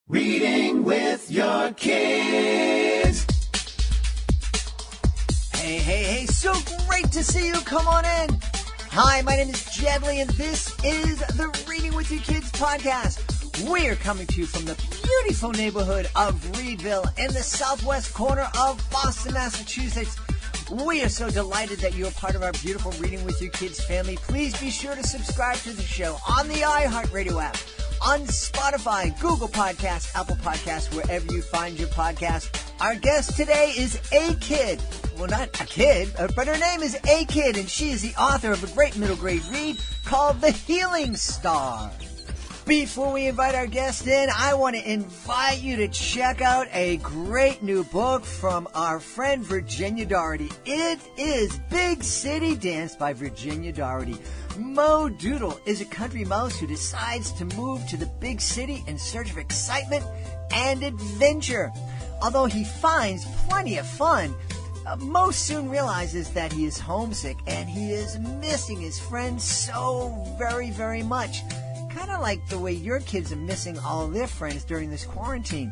Reading with your kids. Hey, so great to see you. Come on in. Hi, my name is Jedley, and this is the Reading with Your Kids podcast. We're coming to you from the beautiful neighborhood of Reedville in the southwest corner of Boston, Massachusetts. We are so delighted that you're part of our beautiful Reading with Your Kids family. Please be sure to subscribe to the show on the iHeartRadio app, on Spotify, Google Podcasts, Apple Podcasts, wherever you find your podcast. Our guest today is A Kid. Well, not a kid, but her name is A Kid, and she is the author of a great middle grade read called The Healing Star. Before we invite our guest in, I want to invite you to check out a great new book from our friend Virginia Doherty. It is Big City Dance by Virginia Doherty. Mo Doodle is a country mouse who decides to move to the big city in search of excitement and adventure. Although he finds plenty of fun, Mo soon realizes that he is homesick and he is missing his friends so very, very much. Kind of like the way your kids are missing all of their friends during this quarantine.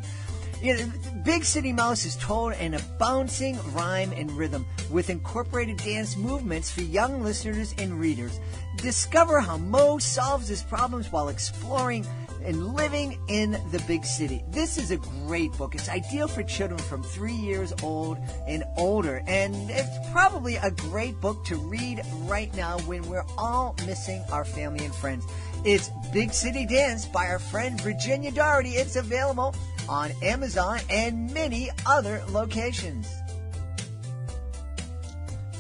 You know, Big City Mouse is told in a bouncing rhyme and rhythm with incorporated dance movements for young listeners and readers. Discover how Mo solves his problems while exploring and living in the big city. This is a great book. It's ideal for children from 3 years old and older, and it's probably a great book to read right now when we're all missing our family and friends. It's Big City Dance by our friend Virginia Doherty. It's available on Amazon and many other locations.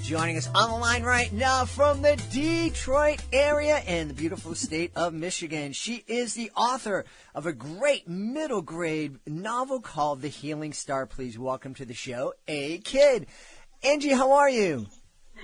Joining us on the line right now from the Detroit area and the beautiful state of Michigan. She is the author of a great middle grade novel called The Healing Star. Please welcome to the show, A Kid. Angie, how are you?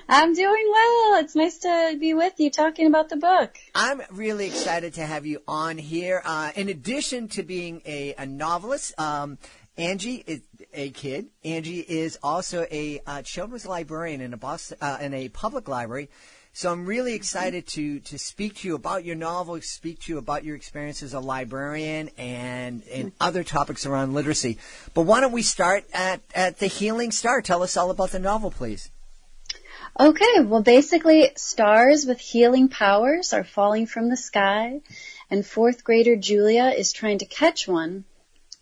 I'm doing well. It's nice to be with you talking about the book. I'm really excited to have you on here. In addition to being a novelist, Angie is A Kid. Angie is also a children's librarian in a public library. So I'm really excited to speak to you about your novel, speak to you about your experience as a librarian and other topics around literacy. But why don't we start at The Healing Star? Tell us all about the novel, please. Okay, well, basically, stars with healing powers are falling from the sky, and fourth grader Julia is trying to catch one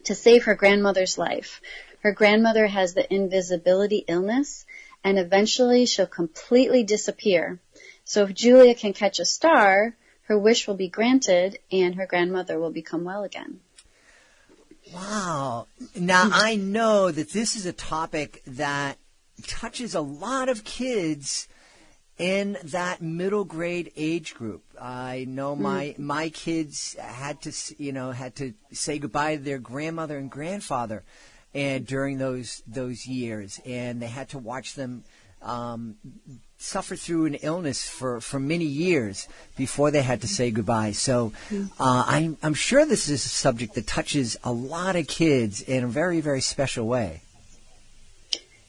to save her grandmother's life. Her grandmother has the invisibility illness, and eventually she'll completely disappear. So if Julia can catch a star, her wish will be granted, and her grandmother will become well again. Wow. Now, I know that this is a topic that touches a lot of kids in that middle grade age group. I know my kids had to say goodbye to their grandmother and grandfather and during those years, and they had to watch them suffer through an illness for many years before they had to say goodbye. So I'm sure this is a subject that touches a lot of kids in a very, very special way.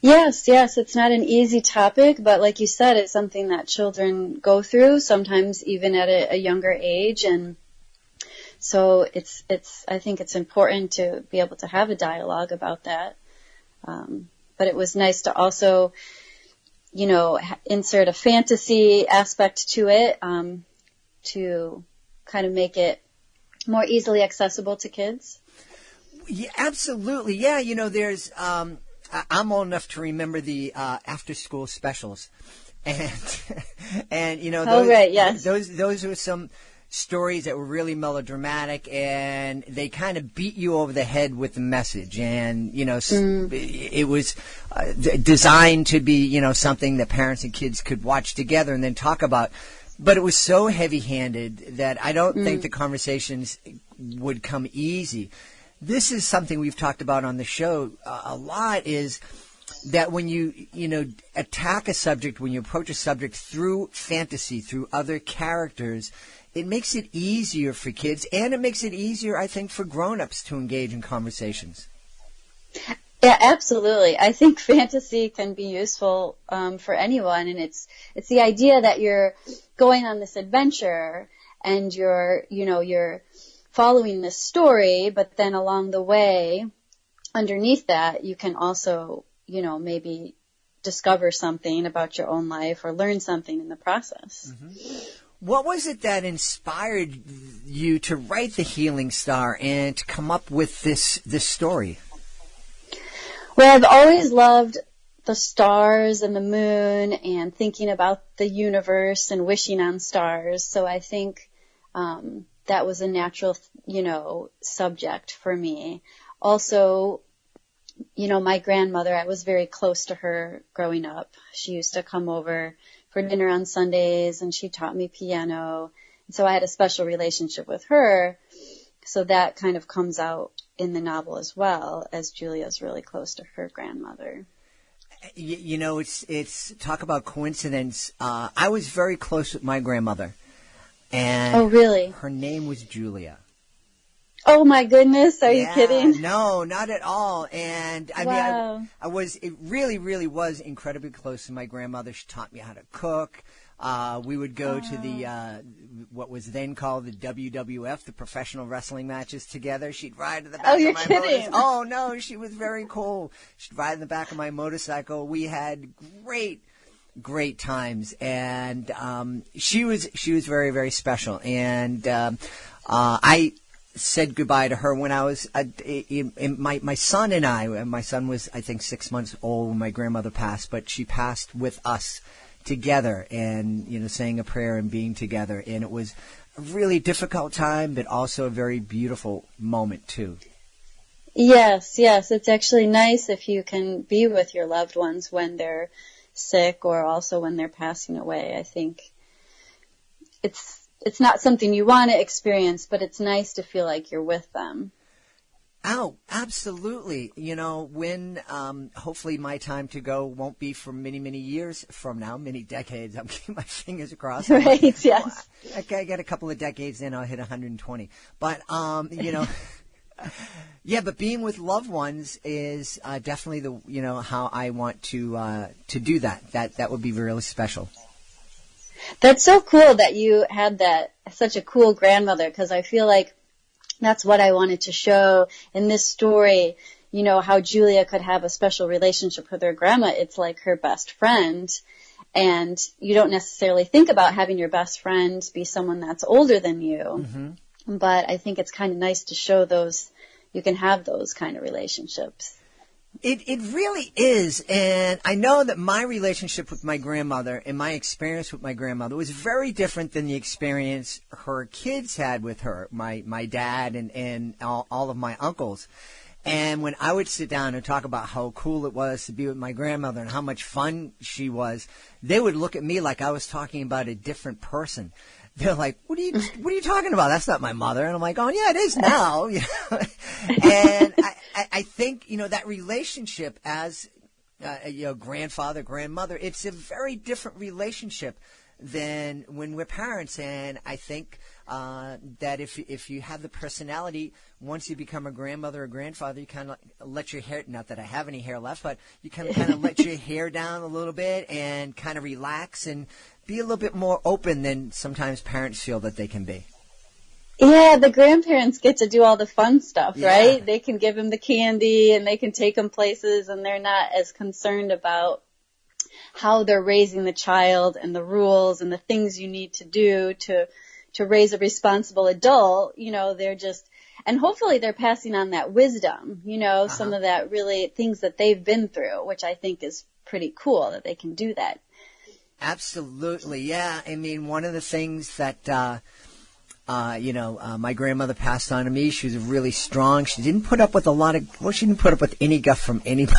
Yes, it's not an easy topic, but like you said, it's something that children go through, sometimes even at a younger age, and so I think it's important to be able to have a dialogue about that. But it was nice to also, insert a fantasy aspect to it, to kind of make it more easily accessible to kids. Yeah, absolutely. Yeah, there's I'm old enough to remember the after-school specials, and those, right, yes. those were some stories that were really melodramatic, and they kind of beat you over the head with the message, and it was designed to be something that parents and kids could watch together and then talk about. But it was so heavy-handed that I don't think the conversations would come easy. This is something we've talked about on the show a lot, is that when you attack a subject, when you approach a subject through fantasy, through other characters, it makes it easier for kids, and it makes it easier, I think, for grown-ups to engage in conversations. Yeah, absolutely. I think fantasy can be useful for anyone, and it's the idea that you're going on this adventure and you're following this story, but then along the way, underneath that, you can also, maybe discover something about your own life or learn something in the process. Mm-hmm. What was it that inspired you to write The Healing Star and to come up with this story? Well, I've always loved the stars and the moon and thinking about the universe and wishing on stars. So I think that was a natural, subject for me. Also, my grandmother, I was very close to her growing up. She used to come over for dinner on Sundays, and she taught me piano. And so I had a special relationship with her. So that kind of comes out in the novel as well, as Julia's really close to her grandmother. It's talk about coincidence. I was very close with my grandmother. And oh, really? Her name was Julia. Oh my goodness! Are you kidding? No, not at all. And I wow. mean, it really, really was incredibly close to my grandmother. She taught me how to cook. We would go to the what was then called the WWF, the professional wrestling matches together. She'd ride in the back of my motorcycle. Oh no, she was very cool. She'd ride in the back of my motorcycle. We had great times, and she was very, very special. And I said goodbye to her when I was my son and I. My son was, I think, 6 months old when my grandmother passed, but she passed with us together, and saying a prayer and being together. And it was a really difficult time, but also a very beautiful moment too. Yes, it's actually nice if you can be with your loved ones when they're sick or also when they're passing away. I think it's not something you want to experience, but it's nice to feel like you're with them. Oh, absolutely. When hopefully my time to go won't be for many, many years from now, many decades. I'm keeping my fingers crossed. Right, yes. I got a couple of decades in, I'll hit 120. But, yeah, but being with loved ones is definitely how I want to do that. That would be really special. That's so cool that you had such a cool grandmother, because I feel like that's what I wanted to show in this story, how Julia could have a special relationship with her grandma. It's like her best friend, and you don't necessarily think about having your best friend be someone that's older than you. Mm-hmm. But I think it's kind of nice to show you can have those kind of relationships. It really is, and I know that my relationship with my grandmother and my experience with my grandmother was very different than the experience her kids had with her, my dad and all of my uncles. And when I would sit down and talk about how cool it was to be with my grandmother and how much fun she was, they would look at me like I was talking about a different person. They're like, what are you talking about? That's not my mother. And I'm like, oh yeah, it is now. And I think, that relationship as, grandfather, grandmother, it's a very different relationship than when we're parents. And I think, that if you have the personality, once you become a grandmother or grandfather, you kind of let your hair, not that I have any hair left, but you kind of let your hair down a little bit and kind of relax and be a little bit more open than sometimes parents feel that they can be. Yeah, the grandparents get to do all the fun stuff, right? They can give them the candy and they can take them places, and they're not as concerned about how they're raising the child and the rules and the things you need to do to raise a responsible adult. They're just, and hopefully they're passing on that wisdom, some of that really things that they've been through, which I think is pretty cool that they can do that. Absolutely, yeah. I mean, one of the things that, my grandmother passed on to me, she was really strong. She didn't put up with she didn't put up with any guff from anybody.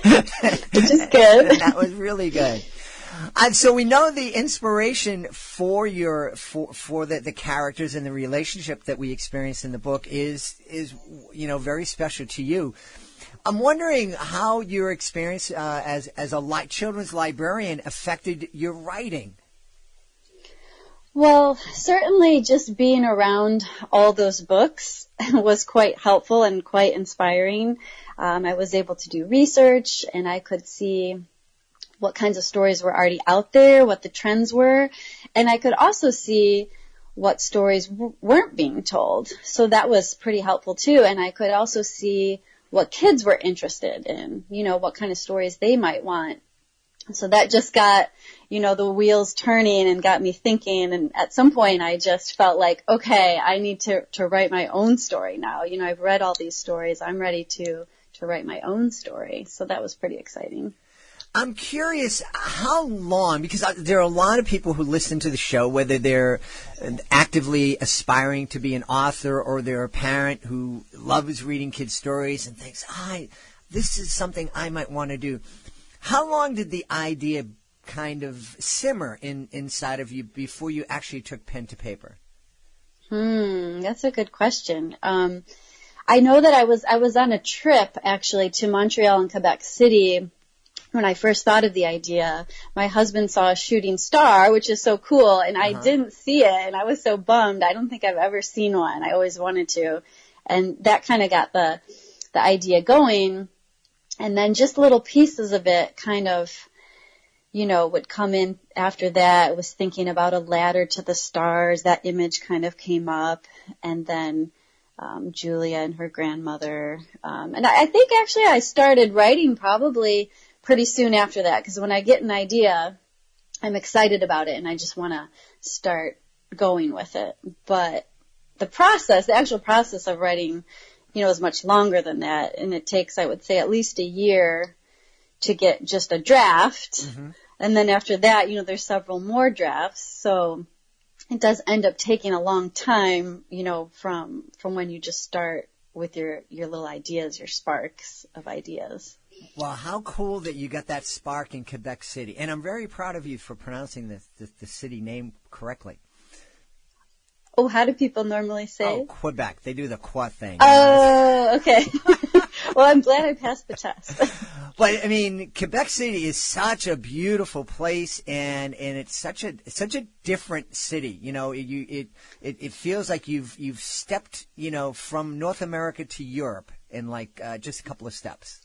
Which is good. That was really good. So we know the inspiration for the characters and the relationship that we experience in the book is very special to you. I'm wondering how your experience as a children's librarian affected your writing. Well, certainly just being around all those books was quite helpful and quite inspiring. I was able to do research, and I could see what kinds of stories were already out there, what the trends were, and I could also see what stories weren't being told. So that was pretty helpful too. And I could also see what kids were interested in, what kind of stories they might want. So that just got, the wheels turning and got me thinking. And at some point I just felt like, okay, I need to write my own story now. I've read all these stories. I'm ready to write my own story. So that was pretty exciting. I'm curious how long, because there are a lot of people who listen to the show, whether they're actively aspiring to be an author or they're a parent who loves reading kids' stories and thinks, this is something I might want to do. How long did the idea kind of simmer inside of you before you actually took pen to paper? That's a good question. I know that I was on a trip actually to Montreal and Quebec City when I first thought of the idea. My husband saw a shooting star, which is so cool, and I didn't see it, and I was so bummed. I don't think I've ever seen one. I always wanted to, and that kind of got the idea going. And then just little pieces of it kind of, would come in after that. I was thinking about a ladder to the stars. That image kind of came up, and then Julia and her grandmother. And I think actually I started writing probably pretty soon after that, because when I get an idea, I'm excited about it and I just want to start going with it. But the actual process of writing, is much longer than that, and it takes, I would say, at least a year to get just a draft. And then after that, there's several more drafts. So it does end up taking a long time, from when you just start with your little ideas, your sparks of ideas. Well, how cool that you got that spark in Quebec City. And I'm very proud of you for pronouncing the city name correctly. Oh, how do people normally say? Oh, Quebec. They do the qua thing. Oh, okay. Well, I'm glad I passed the test. But I mean, Quebec City is such a beautiful place, and it's such a different city. It feels like you've stepped, from North America to Europe in like just a couple of steps.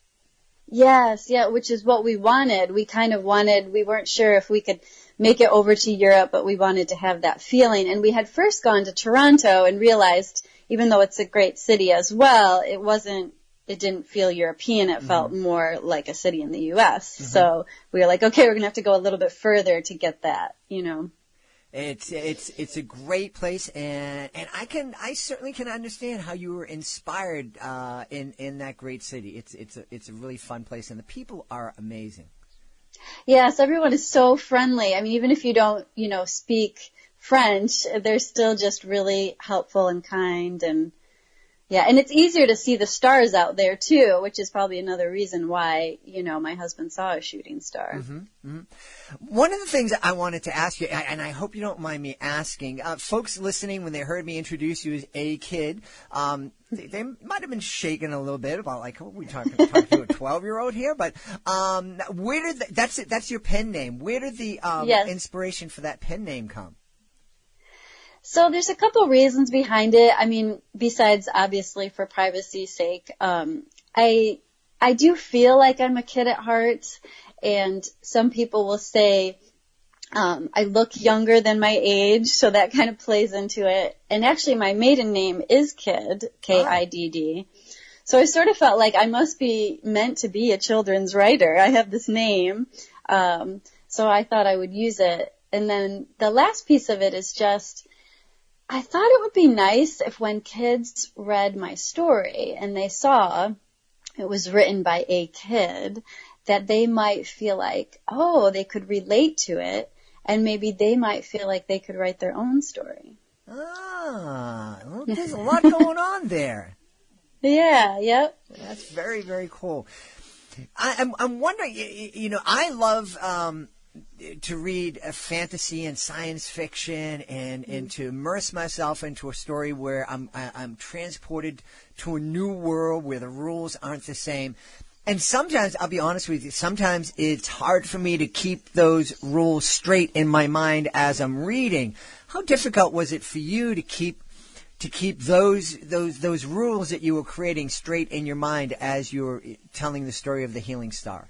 Yes, yeah, which is what we wanted. We weren't sure if we could make it over to Europe, but we wanted to have that feeling. And we had first gone to Toronto and realized, even though it's a great city as well, it didn't feel European. It felt more like a city in the U.S. So we were like, okay, we're going to have to go a little bit further to get that, It's a great place, and I certainly can understand how you were inspired in that great city. It's a really fun place, and the people are amazing. Yes, everyone is so friendly. I mean, even if you don't, speak French, they're still just really helpful and kind, and it's easier to see the stars out there too, which is probably another reason why, my husband saw a shooting star. One of the things I wanted to ask you, and I hope you don't mind me asking, folks listening, when they heard me introduce you as a kid, they might have been shaken a little bit about like, we talking to a 12-year-old here, but where did that's your pen name? Where did the inspiration for that pen name come? So there's a couple reasons behind it. I mean, besides obviously for privacy's sake, I do feel like I'm a kid at heart, and some people will say I look younger than my age, so that kind of plays into it. And actually, my maiden name is Kidd, Kidd. So I sort of felt like I must be meant to be a children's writer. I have this name, so I thought I would use it. And then the last piece of it is just, I thought it would be nice if when kids read my story and they saw it was written by a kid, that they might feel like, oh, they could relate to it, and maybe they might feel like they could write their own story. Well, there's a lot going on there. Yeah, yep. That's very, very cool. I'm wondering, I love to read fantasy and science fiction and to immerse myself into a story where I'm transported to a new world where the rules aren't the same. And sometimes, I'll be honest with you, sometimes it's hard for me to keep those rules straight in my mind as I'm reading. How difficult was it for you to keep those rules that you were creating straight in your mind as you were telling the story of the Healing Star?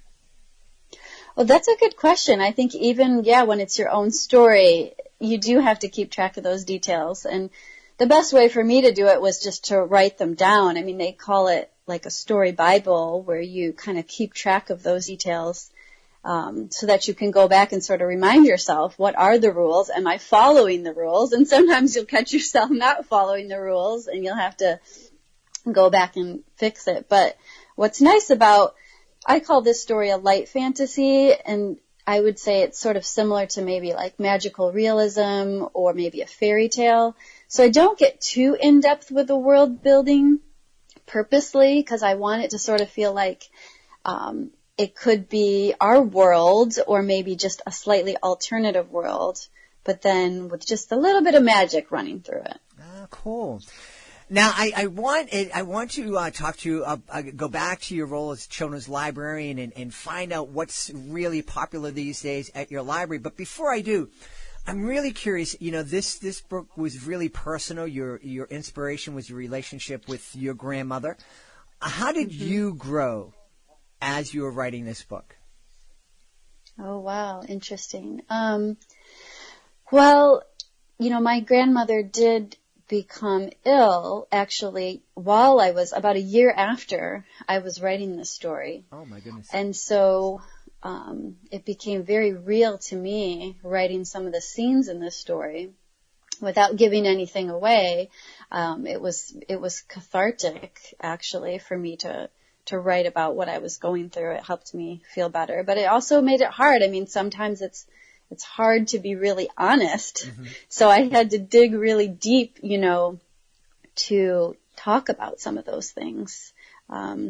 Well, that's a good question. I think even, when it's your own story, you do have to keep track of those details. And the best way for me to do it was just to write them down. I mean, they call it like a story Bible, where you kind of keep track of those details, so that you can go back and sort of remind yourself, what are the rules? Am I following the rules? And sometimes you'll catch yourself not following the rules, and you'll have to go back and fix it. But what's nice about, I call this story a light fantasy, and I would say it's sort of similar to maybe like magical realism or maybe a fairy tale. So I don't get too in-depth with the world building purposely, because I want it to sort of feel like it could be our world, or maybe just a slightly alternative world, but then with just a little bit of magic running through it. Ah, cool. Now, I want to talk to you, go back to your role as children's librarian and find out what's really popular these days at your library. But before I do, I'm really curious. You know, this book was really personal. Your inspiration was your relationship with your grandmother. How did you grow as you were writing this book? Oh, wow. Interesting. Well, you know, my grandmother did become ill, actually, while I was about a year after I was writing this story. Oh, my goodness. And so it became very real to me, writing some of the scenes in this story. Without giving anything away, it was cathartic, actually, for me to write about what I was going through. It helped me feel better. But it also made it hard. I mean, sometimes it's hard to be really honest. Mm-hmm. So I had to dig really deep, you know, to talk about some of those things.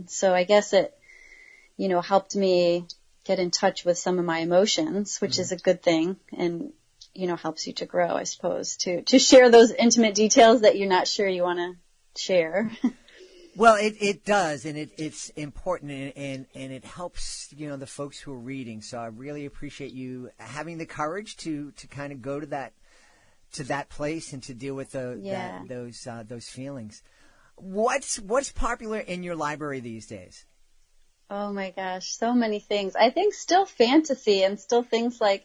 So I guess it, you know, helped me get in touch with some of my emotions, which is a good thing, and, you know, helps you to grow, I suppose, to share those intimate details that you're not sure you want to share. Well, it does, and it's important, and it helps, you know, the folks who are reading. So I really appreciate you having the courage to kind of go to that place and to deal with those feelings. What's popular in your library these days? Oh my gosh, so many things. I think still fantasy, and still things like,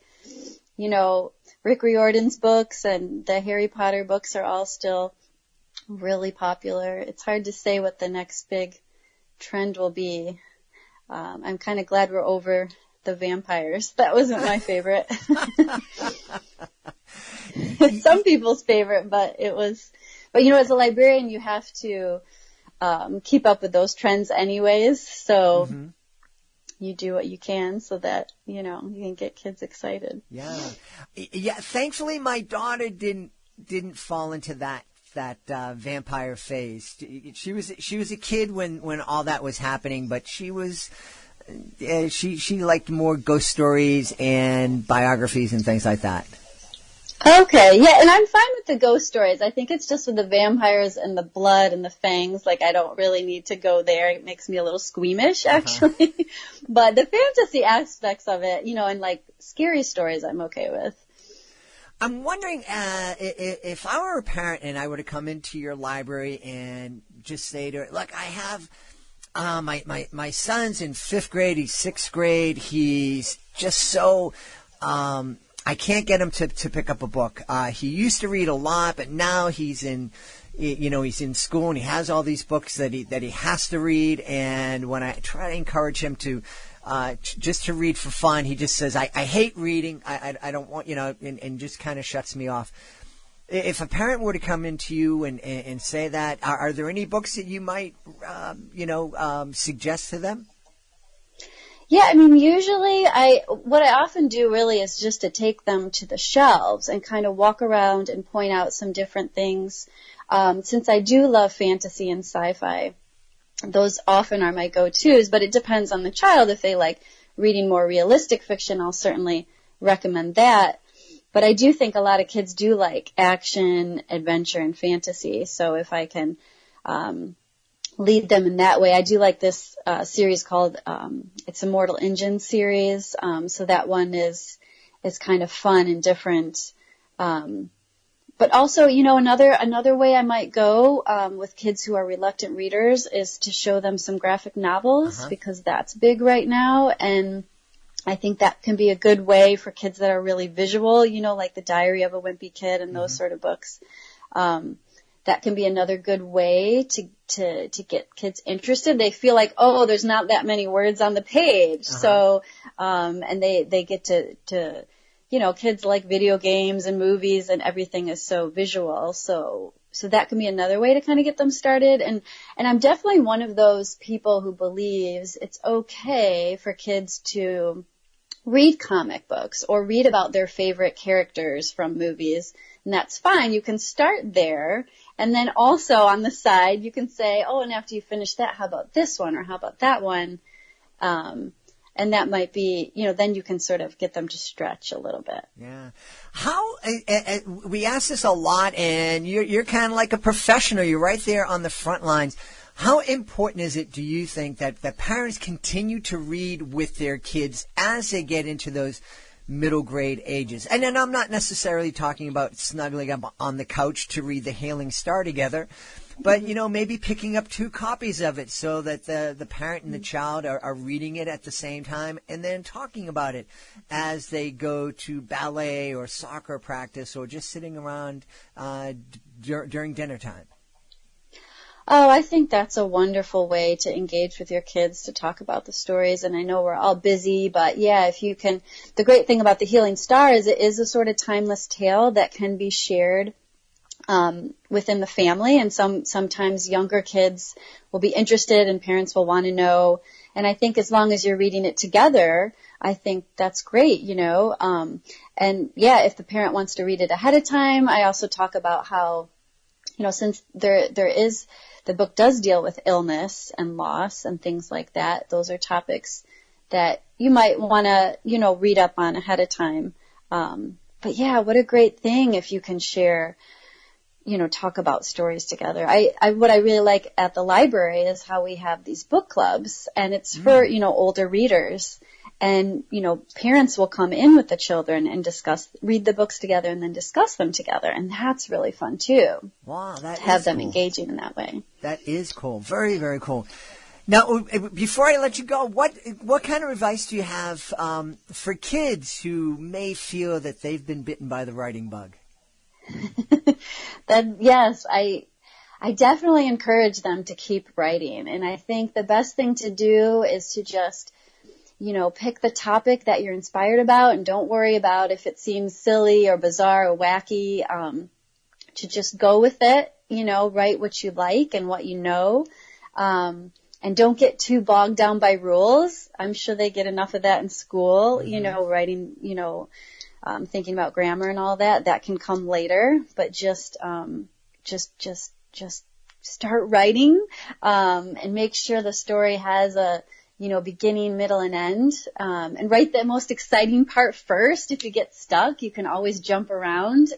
you know, Rick Riordan's books and the Harry Potter books are all still really popular. It's hard to say what the next big trend will be. I'm kind of glad we're over the vampires. That wasn't my favorite. It's some people's favorite, but you know, as a librarian, you have to keep up with those trends anyways. So you do what you can so that, you know, you can get kids excited. Yeah. Thankfully, my daughter didn't fall into that vampire phase. She was a kid when all that was happening, but she liked more ghost stories and biographies and things like that. Okay, yeah, and I'm fine with the ghost stories. I think it's just with the vampires and the blood and the fangs, like I don't really need to go there. It makes me a little squeamish, actually. But the fantasy aspects of it, you know, and like scary stories I'm okay with. I'm wondering if I were a parent and I were to come into your library and just say to her, look, I have my son's in 5th grade, he's 6th grade, he's just so I can't get him to pick up a book. He used to read a lot, but now he's in school and he has all these books that he has to read. And when I try to encourage him to just to read for fun, he just says, I hate reading. I don't want, you know, and just kind of shuts me off. If a parent were to come into you and say that, are there any books that you might, suggest to them? Yeah, I mean, usually what I often do really is just to take them to the shelves and kind of walk around and point out some different things. Since I do love fantasy and sci-fi, those often are my go-tos, but it depends on the child. If they like reading more realistic fiction, I'll certainly recommend that. But I do think a lot of kids do like action, adventure, and fantasy. So if I can lead them in that way. I do like this series called it's a Mortal Engine series. So that one is kind of fun and different. But also, you know, another way I might go with kids who are reluctant readers is to show them some graphic novels because that's big right now. And I think that can be a good way for kids that are really visual, like The Diary of a Wimpy Kid and those sort of books. That can be another good way to get kids interested. They feel like, oh, there's not that many words on the page. So, and they get to, kids like video games and movies and everything is so visual. So that can be another way to kind of get them started. And I'm definitely one of those people who believes it's okay for kids to read comic books or read about their favorite characters from movies. And that's fine. You can start there. And then also on the side, you can say, oh, and after you finish that, how about this one or how about that one? And that might be, then you can sort of get them to stretch a little bit. Yeah. How, we ask this a lot, and you're kind of like a professional. You're right there on the front lines. How important is it, do you think, that parents continue to read with their kids as they get into those middle grade ages? And then I'm not necessarily talking about snuggling up on the couch to read The Hailing Star together, but, maybe picking up 2 copies of it so that the parent and the child are reading it at the same time and then talking about it as they go to ballet or soccer practice or just sitting around during dinner time. Oh, I think that's a wonderful way to engage with your kids, to talk about the stories. And I know we're all busy, but yeah, if you can, the great thing about The Healing Star is it is a sort of timeless tale that can be shared within the family. And sometimes younger kids will be interested and parents will want to know. And I think as long as you're reading it together, I think that's great, and yeah, if the parent wants to read it ahead of time, I also talk about how, since the book does deal with illness and loss and things like that. Those are topics that you might want to, read up on ahead of time. But yeah, what a great thing if you can share, talk about stories together. What I really like at the library is how we have these book clubs, and it's for, older readers. And, parents will come in with the children and read the books together and then discuss them together. And that's really fun too. Wow, that to have is them cool. Engaging in that way. That is cool. Very, very cool. Now, before I let you go, what kind of advice do you have for kids who may feel that they've been bitten by the writing bug? Yes, I definitely encourage them to keep writing. And I think the best thing to do is to just pick the topic that you're inspired about and don't worry about if it seems silly or bizarre or wacky, to just go with it, write what you like and what you know, and don't get too bogged down by rules. I'm sure they get enough of that in school, writing, thinking about grammar and all that. That can come later, but just start writing, and make sure the story has a, beginning, middle, and end, and write the most exciting part first. If you get stuck, you can always jump around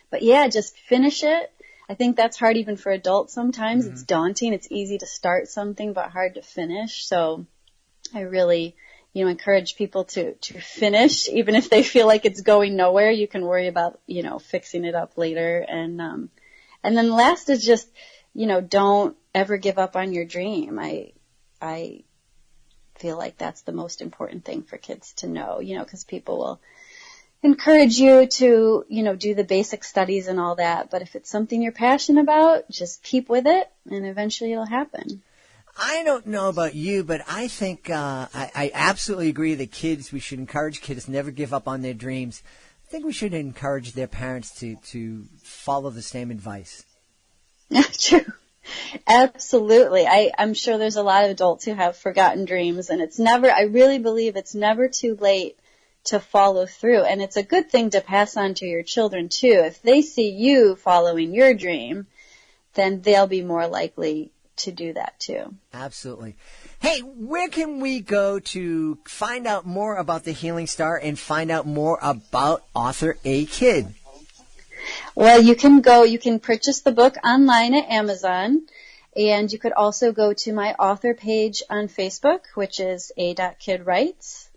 but yeah, just finish it. I think that's hard even for adults sometimes. It's daunting. It's easy to start something, but hard to finish. So I really, encourage people to finish, even if they feel like it's going nowhere. You can worry about, fixing it up later. And then last is just, don't ever give up on your dream. I feel like that's the most important thing for kids to know, because people will encourage you to, do the basic studies and all that. But if it's something you're passionate about, just keep with it and eventually it'll happen. I don't know about you, but I think I absolutely agree that we should encourage kids to never give up on their dreams. I think we should encourage their parents to follow the same advice. True. Absolutely. I'm sure there's a lot of adults who have forgotten dreams, and I really believe it's never too late to follow through. And it's a good thing to pass on to your children too. If they see you following your dream, then they'll be more likely to do that too. Absolutely. Hey, where can we go to find out more about The Healing Star and find out more about Author A. Kidd? Well, you can purchase the book online at Amazon, and you could also go to my author page on Facebook, which is A.Kid Writes,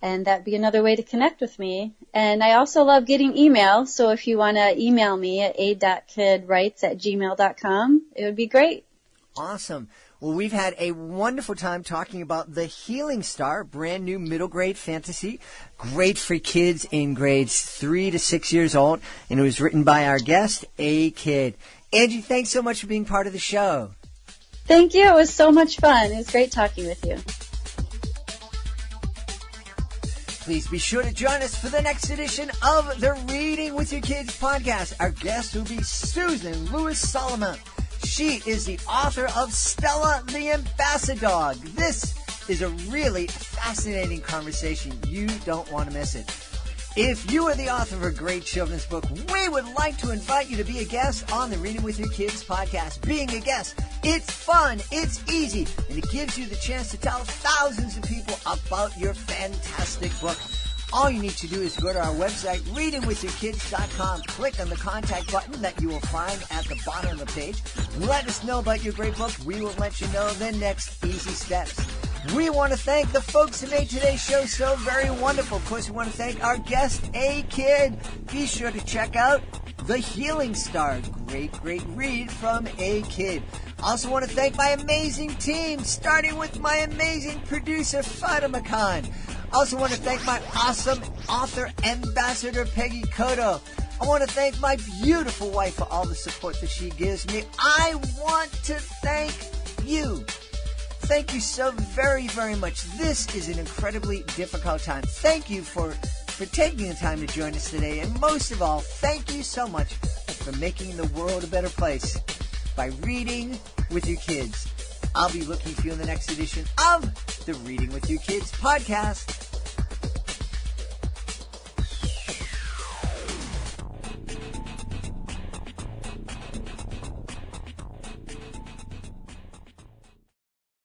and that'd be another way to connect with me. And I also love getting email, so if you want to email me at a.kidwrites@gmail.com, it would be great. Awesome. Well, we've had a wonderful time talking about The Healing Star, brand new middle grade fantasy, great for kids in grades 3 to 6 years old, and it was written by our guest, A Kid. Angie, thanks so much for being part of the show. Thank you. It was so much fun. It was great talking with you. Please be sure to join us for the next edition of the Reading with Your Kids podcast. Our guest will be Susan Lewis Solomon. She is the author of Stella the Ambassador. This is a really fascinating conversation. You don't want to miss it. If you are the author of a great children's book, we would like to invite you to be a guest on the Reading with Your Kids podcast. Being a guest, it's fun, it's easy, and it gives you the chance to tell thousands of people about your fantastic book. All you need to do is go to our website, readingwithyourkids.com. Click on the contact button that you will find at the bottom of the page. Let us know about your great book. We will let you know the next easy steps. We want to thank the folks who made today's show so very wonderful. Of course, we want to thank our guest, A Kid. Be sure to check out The Healing Star. Great read from A Kid. Also want to thank my amazing team, starting with my amazing producer, Fatima Khan. Also want to thank my awesome author ambassador, Peggy Cotto. I want to thank my beautiful wife for all the support that she gives me. I want to thank you. Thank you so very, very much. This is an incredibly difficult time. Thank you for taking the time to join us today. And most of all, thank you so much for making the world a better place by reading with your kids. I'll be looking for you in the next edition of the Reading with Your Kids podcast.